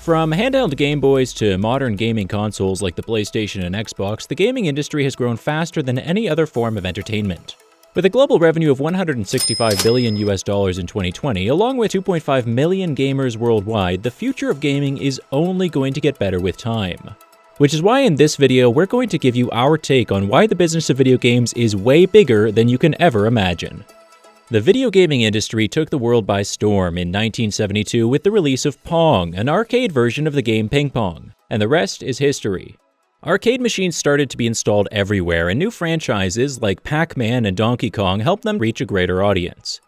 From handheld Game Boys to modern gaming consoles like the PlayStation and Xbox, the gaming industry has grown faster than any other form of entertainment. With a global revenue of $165 billion in 2020, along with 2.5 million gamers worldwide, the future of gaming is only going to get better with time. Which is why in this video, we're going to give you our take on why the business of video games is way bigger than you can ever imagine. The video gaming industry took the world by storm in 1972 with the release of Pong, an arcade version of the game Ping Pong, and the rest is history. Arcade machines started to be installed everywhere, and new franchises like Pac-Man and Donkey Kong helped them reach a greater audience.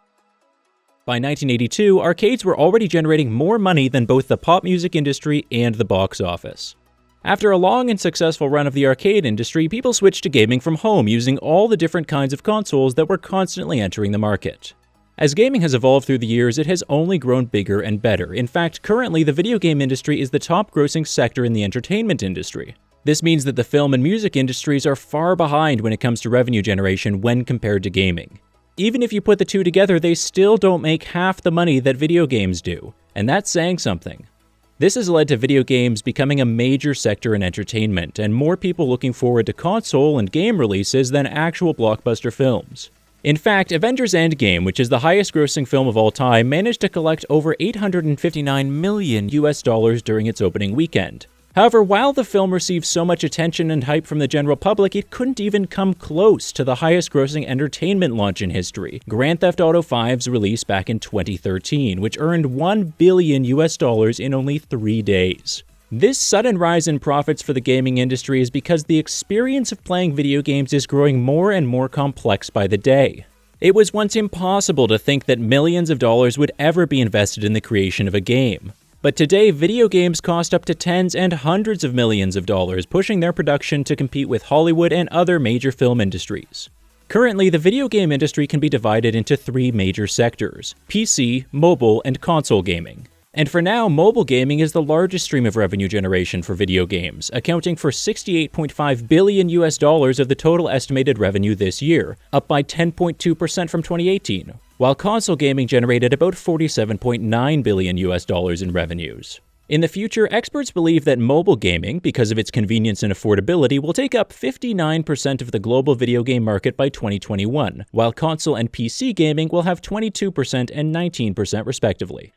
By 1982, arcades were already generating more money than both the pop music industry and the box office. After a long and successful run of the arcade industry, people switched to gaming from home using all the different kinds of consoles that were constantly entering the market. As gaming has evolved through the years, it has only grown bigger and better. In fact, currently the video game industry is the top grossing sector in the entertainment industry. This means that the film and music industries are far behind when it comes to revenue generation when compared to gaming. Even if you put the two together, they still don't make half the money that video games do, and that's saying something. This has led to video games becoming a major sector in entertainment, and more people looking forward to console and game releases than actual blockbuster films. In fact, Avengers Endgame, which is the highest grossing film of all time, managed to collect over $859 million during its opening weekend. However, while the film received so much attention and hype from the general public, it couldn't even come close to the highest grossing entertainment launch in history, Grand Theft Auto V's release back in 2013, which earned $1 billion in only 3 days. This sudden rise in profits for the gaming industry is because the experience of playing video games is growing more and more complex by the day. It was once impossible to think that millions of dollars would ever be invested in the creation of a game. But today, video games cost up to tens and hundreds of millions of dollars, pushing their production to compete with Hollywood and other major film industries. Currently, the video game industry can be divided into 3 major sectors: PC, mobile, and console gaming. And for now, mobile gaming is the largest stream of revenue generation for video games, accounting for $68.5 billion of the total estimated revenue this year, up by 10.2% from 2018, while console gaming generated about $47.9 billion in revenues. In the future, experts believe that mobile gaming, because of its convenience and affordability, will take up 59% of the global video game market by 2021, while console and PC gaming will have 22% and 19% respectively.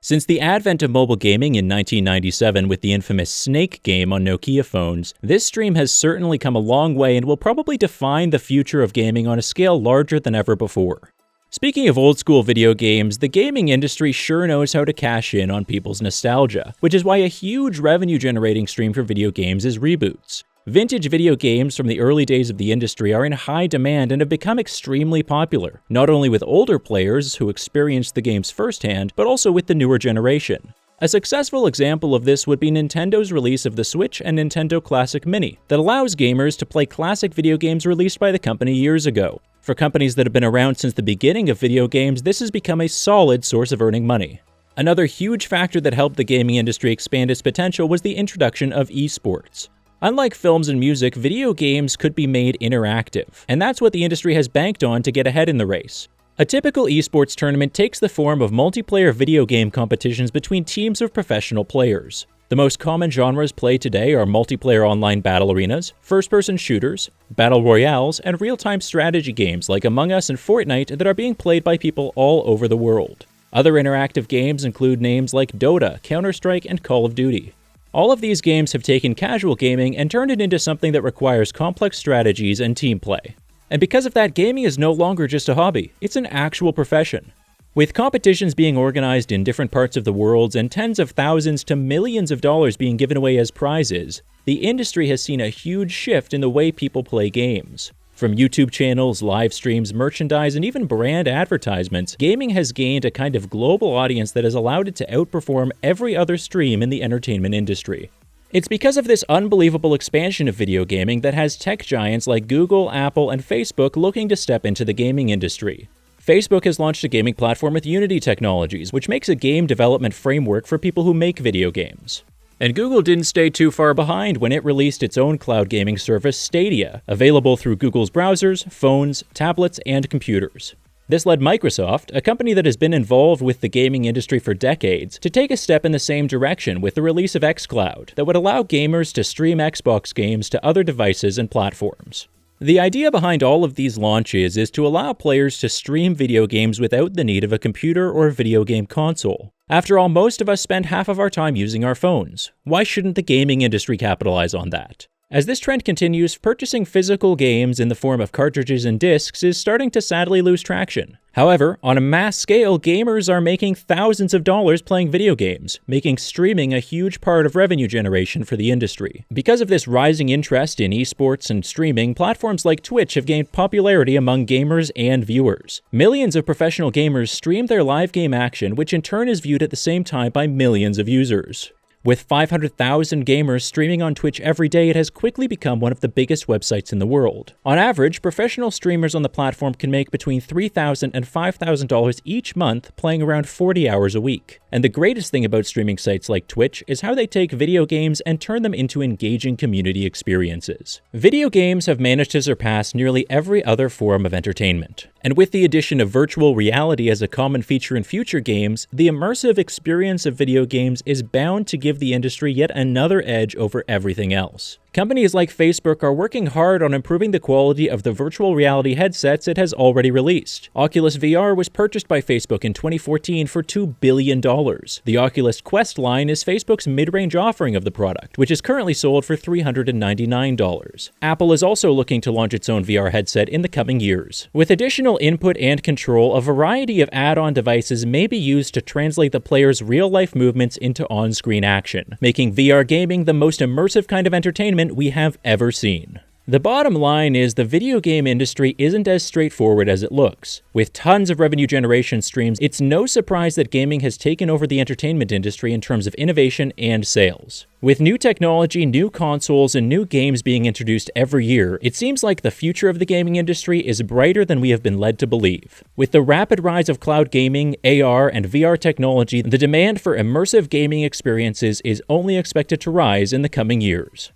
Since the advent of mobile gaming in 1997 with the infamous Snake game on Nokia phones, this stream has certainly come a long way and will probably define the future of gaming on a scale larger than ever before. Speaking of old-school video games, the gaming industry sure knows how to cash in on people's nostalgia, which is why a huge revenue-generating stream for video games is reboots. Vintage video games from the early days of the industry are in high demand and have become extremely popular, not only with older players who experienced the games firsthand, but also with the newer generation. A successful example of this would be Nintendo's release of the Switch and Nintendo Classic Mini, that allows gamers to play classic video games released by the company years ago. For companies that have been around since the beginning of video games, this has become a solid source of earning money. Another huge factor that helped the gaming industry expand its potential was the introduction of esports. Unlike films and music, video games could be made interactive, and that's what the industry has banked on to get ahead in the race. A typical esports tournament takes the form of multiplayer video game competitions between teams of professional players. The most common genres played today are multiplayer online battle arenas, first-person shooters, battle royales, and real-time strategy games like Among Us and Fortnite that are being played by people all over the world. Other interactive games include names like Dota, Counter-Strike, and Call of Duty. All of these games have taken casual gaming and turned it into something that requires complex strategies and team play. And because of that, gaming is no longer just a hobby, it's an actual profession. With competitions being organized in different parts of the world and tens of thousands to millions of dollars being given away as prizes, the industry has seen a huge shift in the way people play games. From YouTube channels, live streams, merchandise, and even brand advertisements, gaming has gained a kind of global audience that has allowed it to outperform every other stream in the entertainment industry. It's because of this unbelievable expansion of video gaming that has tech giants like Google, Apple, and Facebook looking to step into the gaming industry. Facebook has launched a gaming platform with Unity Technologies, which makes a game development framework for people who make video games. And Google didn't stay too far behind when it released its own cloud gaming service, Stadia, available through Google's browsers, phones, tablets, and computers. This led Microsoft, a company that has been involved with the gaming industry for decades, to take a step in the same direction with the release of xCloud that would allow gamers to stream Xbox games to other devices and platforms. The idea behind all of these launches is to allow players to stream video games without the need of a computer or video game console. After all, most of us spend half of our time using our phones. Why shouldn't the gaming industry capitalize on that? As this trend continues, purchasing physical games in the form of cartridges and discs is starting to sadly lose traction. However, on a mass scale, gamers are making thousands of dollars playing video games, making streaming a huge part of revenue generation for the industry. Because of this rising interest in esports and streaming, platforms like Twitch have gained popularity among gamers and viewers. Millions of professional gamers stream their live game action, which in turn is viewed at the same time by millions of users. With 500,000 gamers streaming on Twitch every day, it has quickly become one of the biggest websites in the world. On average, professional streamers on the platform can make between $3,000 and $5,000 each month, playing around 40 hours a week. And the greatest thing about streaming sites like Twitch is how they take video games and turn them into engaging community experiences. Video games have managed to surpass nearly every other form of entertainment. And with the addition of virtual reality as a common feature in future games, the immersive experience of video games is bound to give the industry yet another edge over everything else. Companies like Facebook are working hard on improving the quality of the virtual reality headsets it has already released. Oculus VR was purchased by Facebook in 2014 for $2 billion. The Oculus Quest line is Facebook's mid-range offering of the product, which is currently sold for $399. Apple is also looking to launch its own VR headset in the coming years. With additional input and control, a variety of add-on devices may be used to translate the player's real-life movements into on-screen action, making VR gaming the most immersive kind of entertainment we have ever seen. The bottom line is the video game industry isn't as straightforward as it looks. With tons of revenue generation streams, it's no surprise that gaming has taken over the entertainment industry in terms of innovation and sales. With new technology, new consoles, and new games being introduced every year, it seems like the future of the gaming industry is brighter than we have been led to believe. With the rapid rise of cloud gaming, AR, and VR technology, the demand for immersive gaming experiences is only expected to rise in the coming years.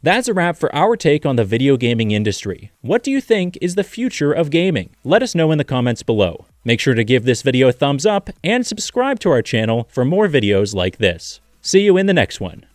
That's a wrap for our take on the video gaming industry. What do you think is the future of gaming? Let us know in the comments below. Make sure to give this video a thumbs up and subscribe to our channel for more videos like this. See you in the next one.